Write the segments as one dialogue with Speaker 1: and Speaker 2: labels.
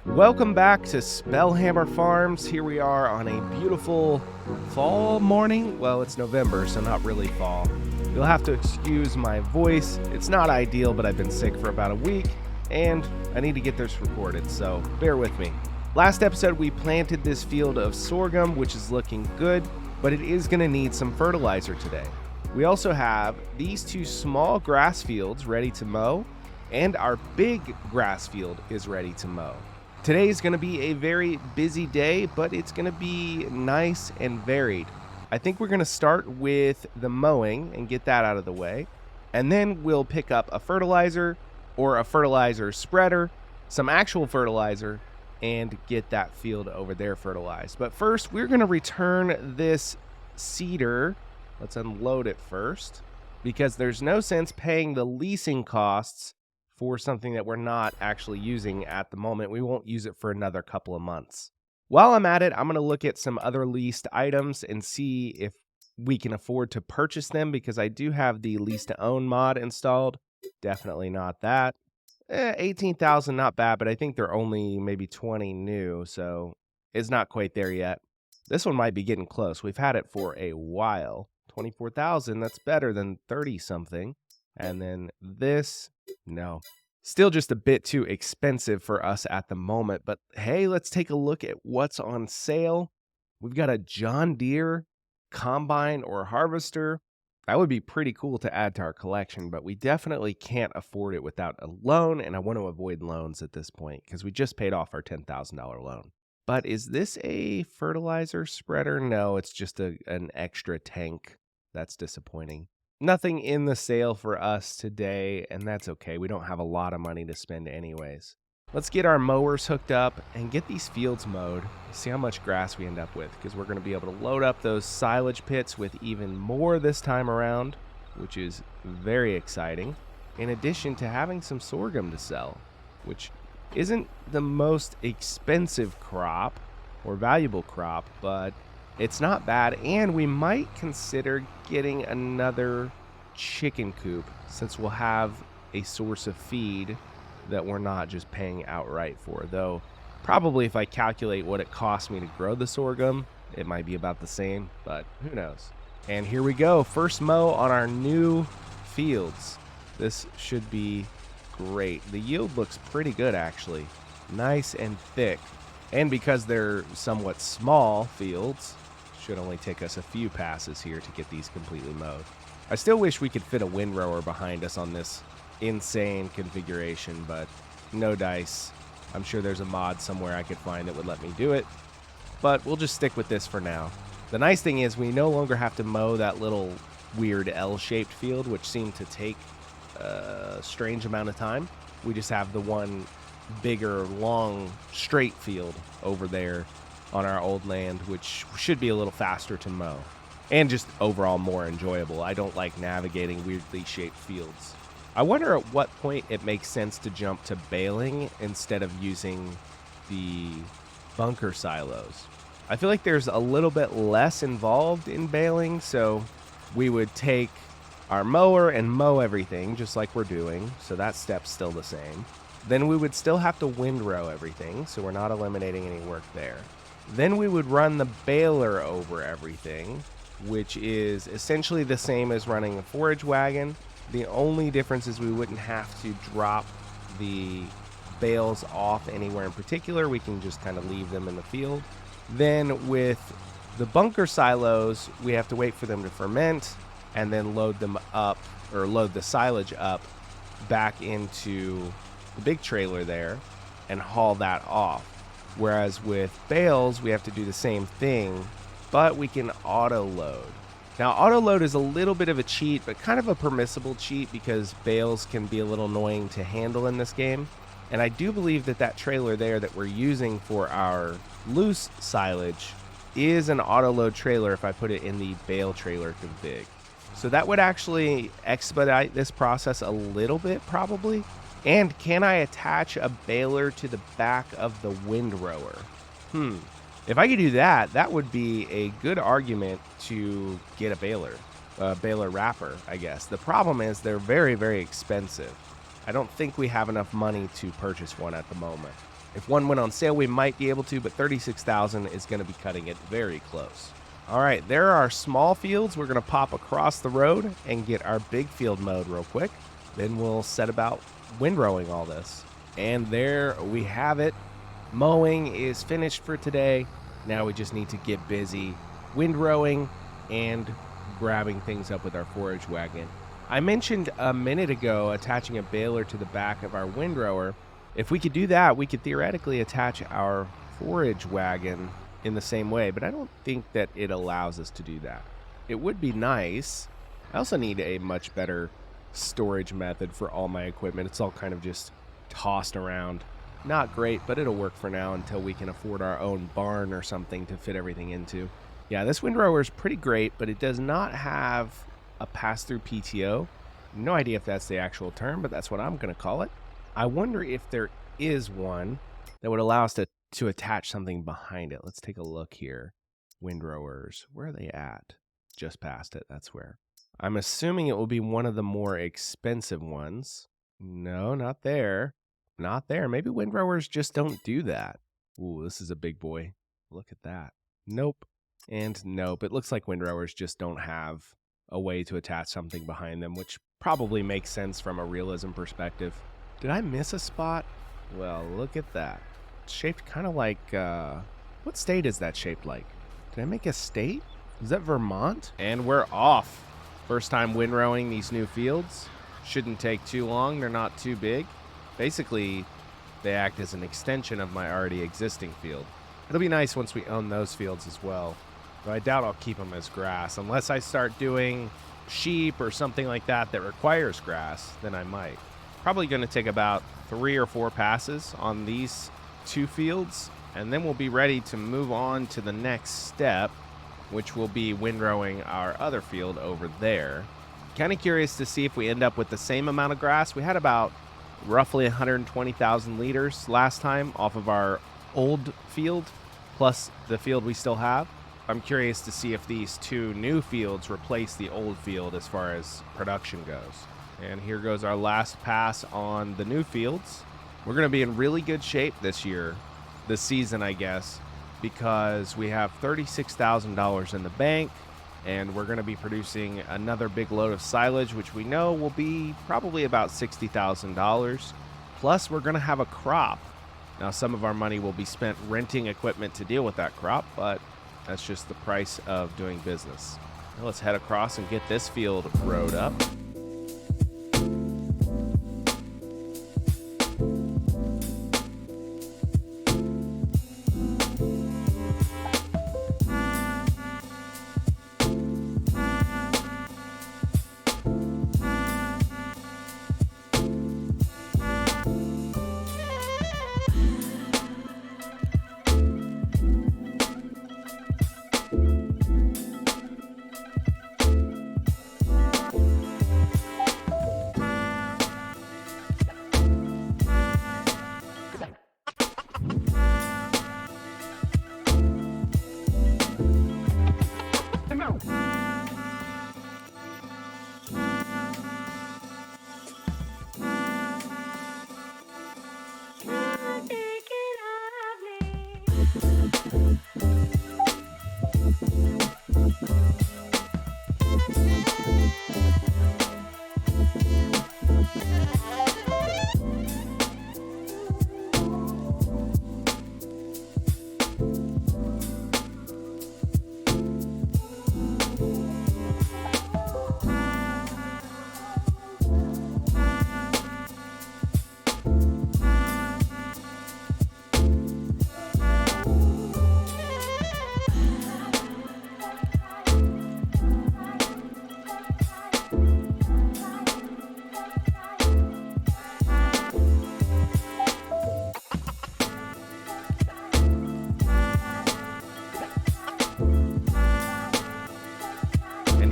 Speaker 1: Welcome back to Spellhammer Farms. Here we are on a beautiful fall morning. Well, it's November, so not really fall. You'll have to excuse my voice. It's not ideal, but I've been sick for about a week, and I need to get this recorded, so bear with me. Last episode, we planted this field of sorghum, which is looking good, but it is going to need some fertilizer today. We also have these two small grass fields ready to mow, and our big grass field is ready to mow. Today is going to be a very busy day, but it's going to be nice and varied. I think we're going to start with the mowing and get that out of the way. And then we'll pick up a fertilizer or a fertilizer spreader, some actual fertilizer, and get that field over there fertilized. But first, we're going to return this seeder. Let's unload it first, because there's no sense paying the leasing costs for something that we're not actually using at the moment. We won't use it for another couple of months. While I'm at it, I'm going to look at some other leased items and see if we can afford to purchase them, because I do have the lease to own mod installed. Definitely not that. 18,000, not bad, but I think they're only maybe 20 new, so it's not quite there yet. This one might be getting close. We've had it for a while. 24,000, that's better than 30 something. And then this, no. Still just a bit too expensive for us at the moment. But hey, let's take a look at what's on sale. We've got a John Deere combine or harvester. That would be pretty cool to add to our collection, but we definitely can't afford it without a loan, and I want to avoid loans at this point because we just paid off our $10,000 loan. But is this a fertilizer spreader? No, it's just an extra tank. That's disappointing. Nothing in the sale for us today, and that's okay. We don't have a lot of money to spend anyways. Let's get our mowers hooked up and get these fields mowed. See how much grass we end up with, because we're going to be able to load up those silage pits with even more this time around, which is very exciting. In addition to having some sorghum to sell, which isn't the most expensive crop or valuable crop, but it's not bad, and we might consider getting another chicken coop since we'll have a source of feed that we're not just paying outright for. Though, probably if I calculate what it costs me to grow the sorghum, it might be about the same, but who knows. And here we go. First mow on our new fields. This should be great. The yield looks pretty good, actually. Nice and thick. And because they're somewhat small fields, should only take us a few passes here to get these completely mowed. I still wish we could fit a windrower behind us on this insane configuration, but no dice. I'm sure there's a mod somewhere I could find that would let me do it, but we'll just stick with this for now. The nice thing is we no longer have to mow that little weird L-shaped field, which seemed to take a strange amount of time. We just have the one bigger, long, straight field over there on our old land, which should be a little faster to mow and just overall more enjoyable. I don't like navigating weirdly shaped fields. I wonder at what point it makes sense to jump to baling instead of using the bunker silos. I feel like there's a little bit less involved in baling, so we would take our mower and mow everything just like we're doing, so that step's still the same. Then we would still have to windrow everything, so we're not eliminating any work there. Then we would run the baler over everything, which is essentially the same as running a forage wagon. The only difference is we wouldn't have to drop the bales off anywhere in particular. We can just kind of leave them in the field. Then with the bunker silos, we have to wait for them to ferment and then load them up, or load the silage up back into the big trailer there and haul that off. Whereas with bales, we have to do the same thing, but we can auto load. Now, auto load is a little bit of a cheat, but kind of a permissible cheat because bales can be a little annoying to handle in this game. And I do believe that that trailer there that we're using for our loose silage is an auto load trailer if I put it in the bale trailer config. So that would actually expedite this process a little bit, probably. And can I attach a baler to the back of the windrower? If I could do that, that would be a good argument to get a baler wrapper, I guess. The problem is they're very, very expensive. I don't think we have enough money to purchase one at the moment. If one went on sale, we might be able to, but $36,000 is going to be cutting it very close. All right, there are small fields. We're going to pop across the road and get our big field mowed real quick. Then we'll set about windrowing all this. And there we have it. Mowing is finished for today. Now we just need to get busy windrowing and grabbing things up with our forage wagon. I mentioned a minute ago attaching a baler to the back of our windrower. If we could do that, we could theoretically attach our forage wagon in the same way, but I don't think that it allows us to do that. It would be nice. I also need a much better storage method for all my equipment. It's all kind of just tossed around. Not great, but it'll work for now until we can afford our own barn or something to fit everything into. Yeah, this windrower is pretty great, but it does not have a pass-through PTO. No idea if that's the actual term, but that's what I'm going to call it. I wonder if there is one that would allow us to attach something behind it. Let's take a look here. Windrowers, where are they at? Just past it, that's where. I'm assuming it will be one of the more expensive ones. No, not there. Not there. Maybe windrowers just don't do that. Ooh, this is a big boy. Look at that. Nope. And nope. It looks like windrowers just don't have a way to attach something behind them, which probably makes sense from a realism perspective. Did I miss a spot? Well, look at that. It's shaped kind of like, what state is that shaped like? Did I make a state? Is that Vermont? And we're off. First time windrowing these new fields. Shouldn't take too long. They're not too big. Basically, they act as an extension of my already existing field. It'll be nice once we own those fields as well. Though I doubt I'll keep them as grass. Unless I start doing sheep or something like that that requires grass, then I might. Probably going to take about 3 or 4 passes on these 2 fields, and then we'll be ready to move on to the next step, which will be windrowing our other field over there. Kind of curious to see if we end up with the same amount of grass. We had about roughly 120,000 liters last time off of our old field, plus the field we still have. I'm curious to see if these 2 new fields replace the old field as far as production goes. And here goes our last pass on the new fields. We're going to be in really good shape this year, this season, I guess, because we have $36,000 in the bank, and we're going to be producing another big load of silage, which we know will be probably about $60,000. Plus, we're going to have a crop. Now, some of our money will be spent renting equipment to deal with that crop, but that's just the price of doing business. Now let's head across and get this field rowed up.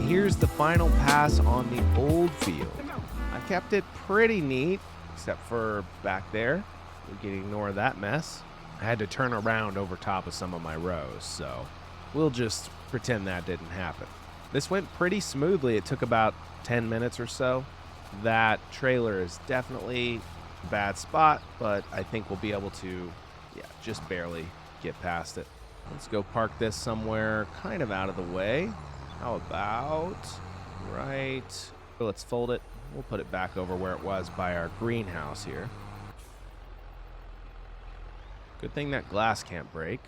Speaker 1: Here's the final pass on the old field. I kept it pretty neat, except for back there. We can ignore that mess. I had to turn around over top of some of my rows, so we'll just pretend that didn't happen. This went pretty smoothly. It took about 10 minutes or so. That trailer is definitely a bad spot, but I think we'll be able to Yeah, just barely get past it. Let's go park this somewhere kind of out of the way. How about right? Let's fold it. We'll put it back over where it was by our greenhouse here. Good thing that glass can't break.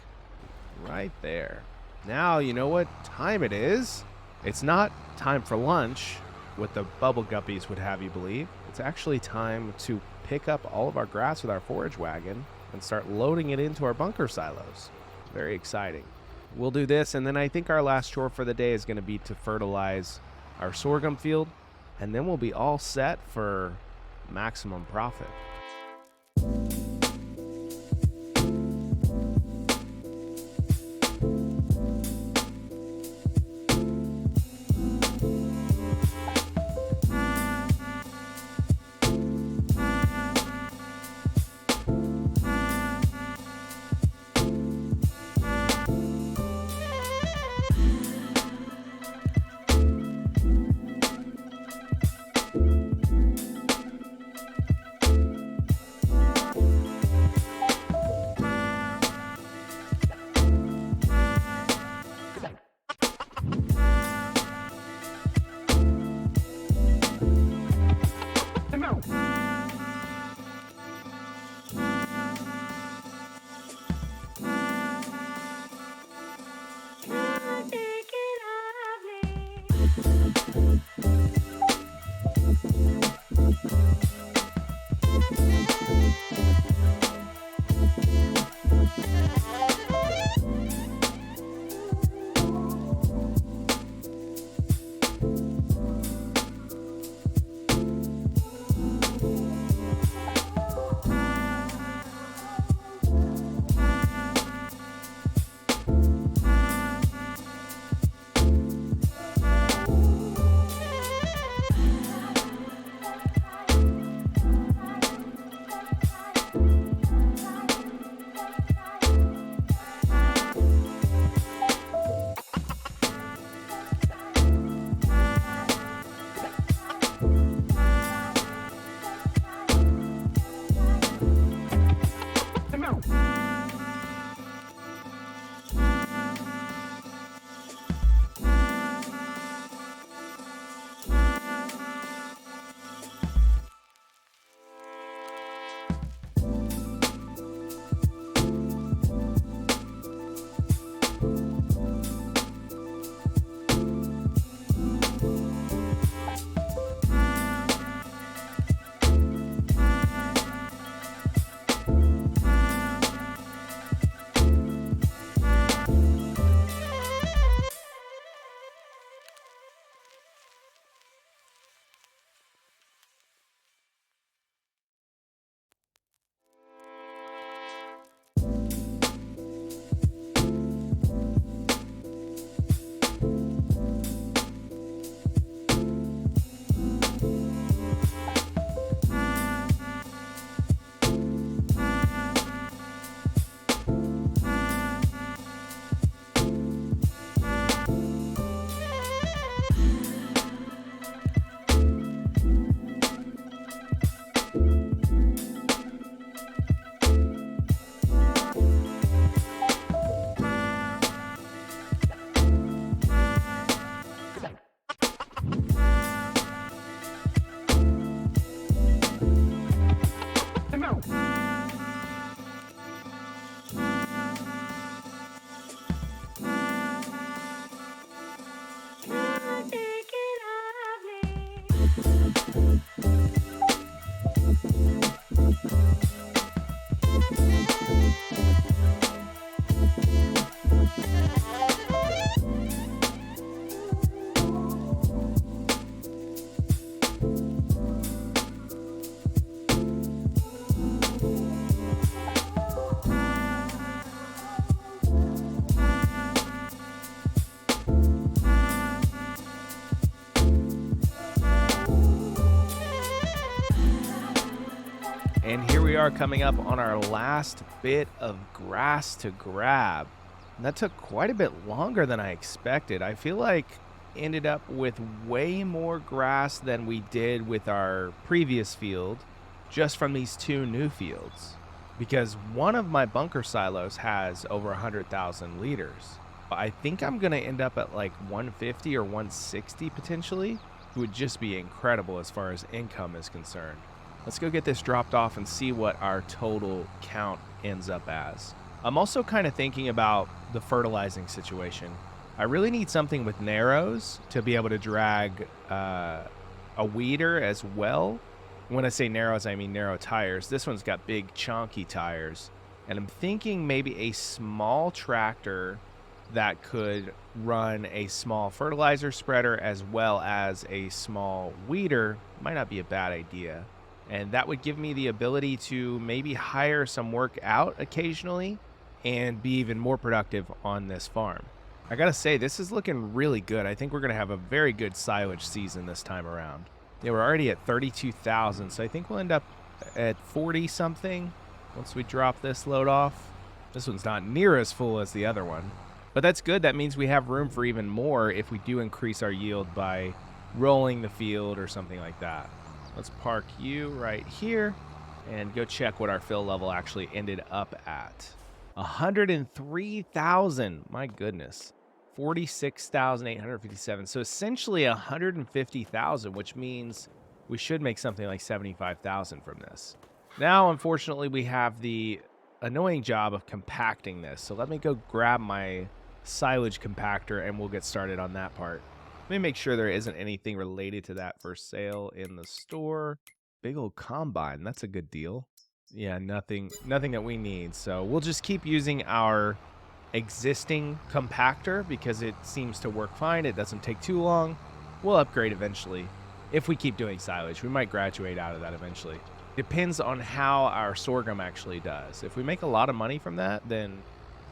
Speaker 1: Right there. Now you know what time it is. It's not time for lunch, what the bubble guppies would have you believe. It's actually time to pick up all of our grass with our forage wagon and start loading it into our bunker silos. Very exciting. We'll do this, and then I think our last chore for the day is going to be to fertilize our sorghum field, and then we'll be all set for maximum profit. And here we are coming up on our last bit of grass to grab. And that took quite a bit longer than I expected. I feel like ended up with way more grass than we did with our previous field just from these two new fields. because one of my bunker silos has over 100,000 liters. I think I'm going to end up at like 150 or 160 potentially. It would just be incredible as far as income is concerned. Let's go get this dropped off and see what our total count ends up as. I'm also kind of thinking about the fertilizing situation. I really need something with narrows to be able to drag a weeder as well. When I say narrows, I mean narrow tires. This one's got big chunky tires. And I'm thinking maybe a small tractor that could run a small fertilizer spreader as well as a small weeder might not be a bad idea. And that would give me the ability to maybe hire some work out occasionally and be even more productive on this farm. I gotta say, this is looking really good. I think we're gonna have a very good silage season this time around. Yeah, we're already at 32,000, so I think we'll end up at 40 something once we drop this load off. This one's not near as full as the other one, but that's good. That means we have room for even more if we do increase our yield by rolling the field or something like that. Let's park you right here and go check what our fill level actually ended up at. 103,000. My goodness. 46,857. So essentially 150,000, which means we should make something like 75,000 from this. Now, unfortunately, we have the annoying job of compacting this. So let me go grab my silage compactor and we'll get started on that part. Let me make sure there isn't anything related to that for sale in the store. Big old combine. That's a good deal. Yeah, nothing that we need. So we'll just keep using our existing compactor because it seems to work fine. It doesn't take too long. We'll upgrade eventually. If we keep doing silage, we might graduate out of that eventually. Depends on how our sorghum actually does. If we make a lot of money from that, then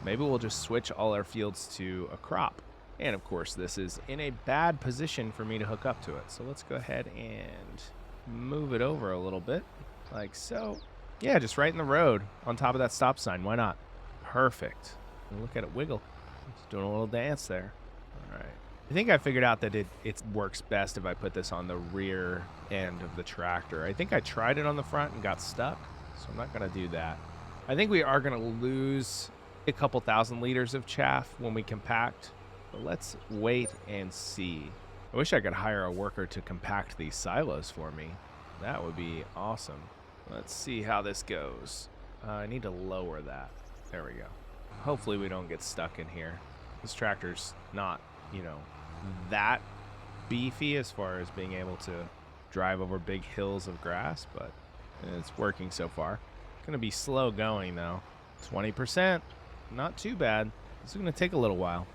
Speaker 1: maybe we'll just switch all our fields to a crop. And of course, this is in a bad position for me to hook up to it. So let's go ahead and move it over a little bit like so. Yeah, just right in the road on top of that stop sign. Why not? Perfect. Look at it wiggle. It's doing a little dance there. All right. I think I figured out that it works best if I put this on the rear end of the tractor. I think I tried it on the front and got stuck, so I'm not going to do that. I think we are going to lose a couple thousand liters of chaff when we compact, but let's wait and see. I wish I could hire a worker to compact these silos for me. That would be awesome. Let's see how this goes. I need to lower that. There we go. Hopefully we don't get stuck in here. This tractor's not, that beefy as far as being able to drive over big hills of grass, but it's working so far. It's going to be slow going though. 20%, not too bad. This is going to take a little while.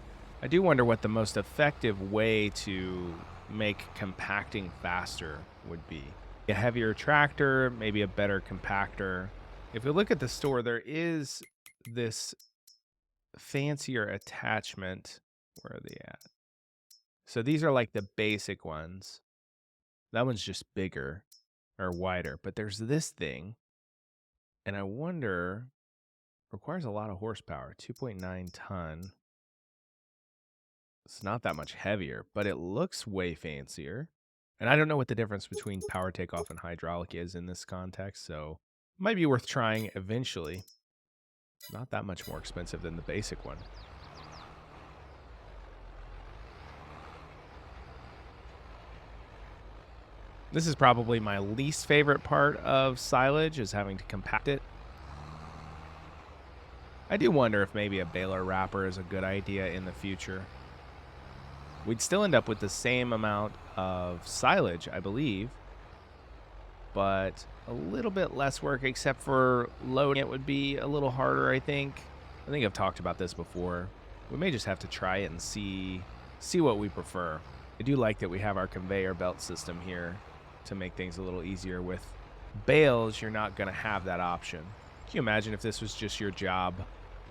Speaker 1: I do wonder what the most effective way to make compacting faster would be. A heavier tractor, maybe a better compactor. If we look at the store, there is this fancier attachment. Where are they at? So these are like the basic ones. That one's just bigger or wider, but there's this thing, and I wonder, requires a lot of horsepower, 2.9 ton. It's not that much heavier, but it looks way fancier. And I don't know what the difference between power takeoff and hydraulic is in this context, so it might be worth trying eventually. Not that much more expensive than the basic one. This is probably my least favorite part of silage, is having to compact it. I do wonder if maybe a baler wrapper is a good idea in the future. We'd still end up with the same amount of silage, I believe, but a little bit less work, except for loading it would be a little harder, I think. I think I've talked about this before. We may just have to try it and see what we prefer. I do like that we have our conveyor belt system here to make things a little easier. With bales, you're not going to have that option. Can you imagine if this was just your job?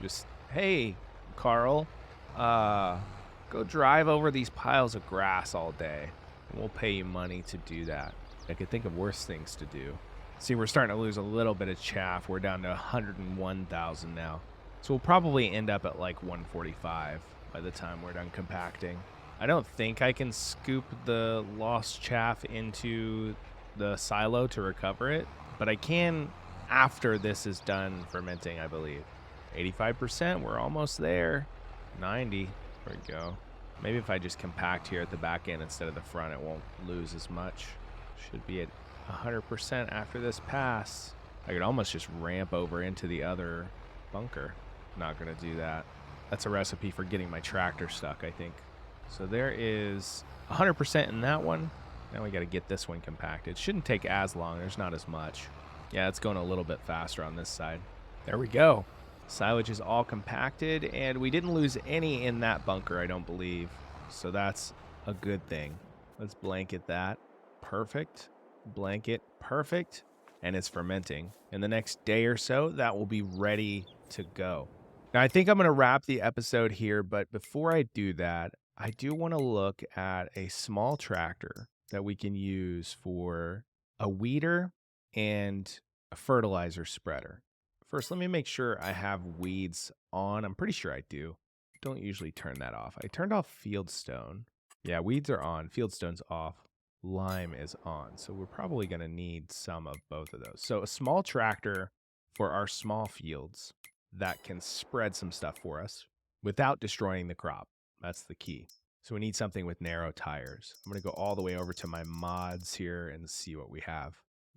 Speaker 1: Just, hey, Carl, go drive over these piles of grass all day, and we'll pay you money to do that. I could think of worse things to do. See, we're starting to lose a little bit of chaff. We're down to 101,000 now. So we'll probably end up at like 145 by the time we're done compacting. I don't think I can scoop the lost chaff into the silo to recover it, but I can after this is done fermenting, I believe. 85%, we're almost there. 90, there we go. Maybe if I just compact here at the back end instead of the front, it won't lose as much. Should be at 100% after this pass. I could almost just ramp over into the other bunker. Not gonna do that. That's a recipe for getting my tractor stuck, I think. So there is 100% in that one. Now we gotta get this one compacted. Shouldn't take as long, there's not as much. Yeah, it's going a little bit faster on this side. There we go. Silage is all compacted, and we didn't lose any in that bunker, I don't believe. So that's a good thing. Let's blanket that. Perfect. Blanket. Perfect. And it's fermenting. In the next day or so, that will be ready to go. Now, I think I'm going to wrap the episode here, but before I do that, I do want to look at a small tractor that we can use for a weeder and a fertilizer spreader. First, let me make sure I have weeds on. I'm pretty sure I do. Don't usually turn that off. I turned off fieldstone. Yeah, weeds are on. Fieldstone's off. Lime is on. So we're probably going to need some of both of those. So a small tractor for our small fields that can spread some stuff for us without destroying the crop. That's the key. So we need something with narrow tires. I'm going to go all the way over to my mods here and see what we have.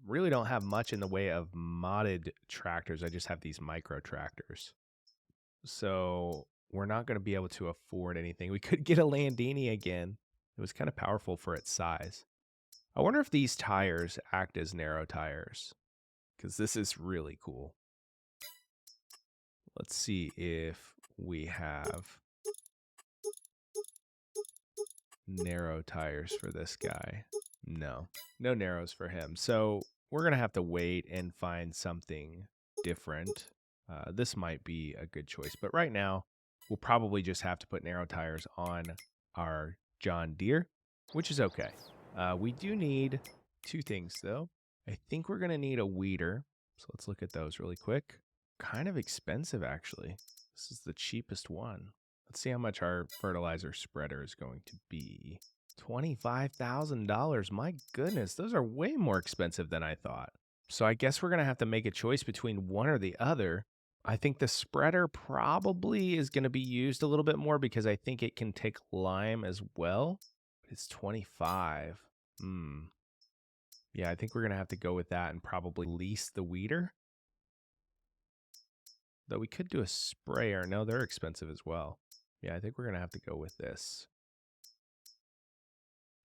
Speaker 1: Really don't have much in the way of modded tractors. I just have these micro tractors. So we're not going to be able to afford anything. We could get a Landini again. It was kind of powerful for its size. I wonder if these tires act as narrow tires, because this is really cool. Let's see if we have narrow tires for this guy. No narrows for him. So we're going to have to wait and find something different. This might be a good choice, but right now we'll probably just have to put narrow tires on our John Deere, which is okay. We do need two things though. I think we're going to need a weeder. So let's look at those really quick. Kind of expensive actually. This is the cheapest one. Let's see how much our fertilizer spreader is going to be. $25,000. My goodness, those are way more expensive than I thought. So I guess we're going to have to make a choice between one or the other. I think the spreader probably is going to be used a little bit more because I think it can take lime as well. But it's 25. Yeah, I think we're going to have to go with that and probably lease the weeder. Though we could do a sprayer. No, they're expensive as well. Yeah, I think we're going to have to go with this.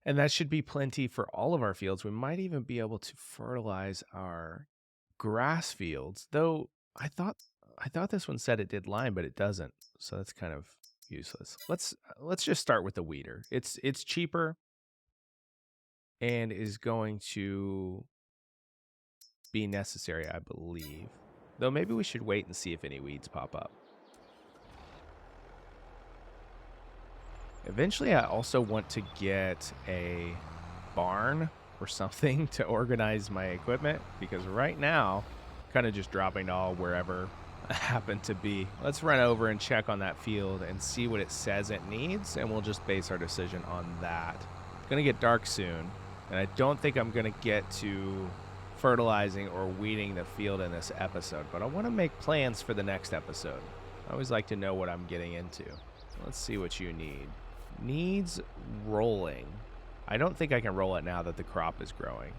Speaker 1: And that should be plenty for all of our fields. We might even be able to fertilize our grass fields. Though I thought this one said it did lime, but it doesn't. So that's kind of useless. Let's just start with the weeder. It's cheaper and is going to be necessary, I believe. Though maybe we should wait and see if any weeds pop up. Eventually, I also want to get a barn or something to organize my equipment, because right now, kind of just dropping it all wherever I happen to be. Let's run over and check on that field and see what it says it needs, and we'll just base our decision on that. It's going to get dark soon, and I don't think I'm going to get to fertilizing or weeding the field in this episode, but I want to make plans for the next episode. I always like to know what I'm getting into. Let's see what you need. Needs rolling. I don't think I can roll it now that the crop is growing.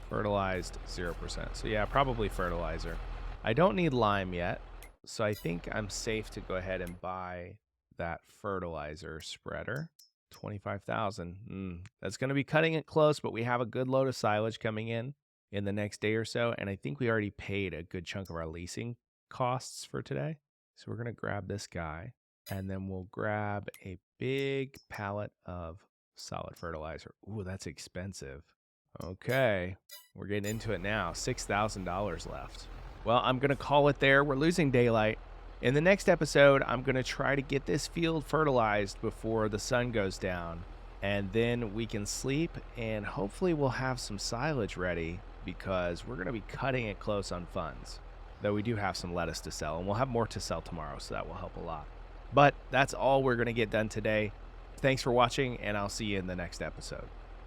Speaker 1: Fertilized 0%. So yeah, probably fertilizer. I don't need lime yet, so I think I'm safe to go ahead and buy that fertilizer spreader. 25,000. That's going to be cutting it close, but we have a good load of silage coming in the next day or so, and I think we already paid a good chunk of our leasing costs for today. So we're going to grab this guy, and then we'll grab a big pallet of solid fertilizer. Ooh, that's expensive. Okay, we're getting into it now. $6,000 left. Well, I'm going to call it there. We're losing daylight. In the next episode, I'm going to try to get this field fertilized before the sun goes down, and then we can sleep, and hopefully we'll have some silage ready, because we're going to be cutting it close on funds. Though we do have some lettuce to sell, and we'll have more to sell tomorrow, so that will help a lot. But that's all we're going to get done today. Thanks for watching, and I'll see you in the next episode.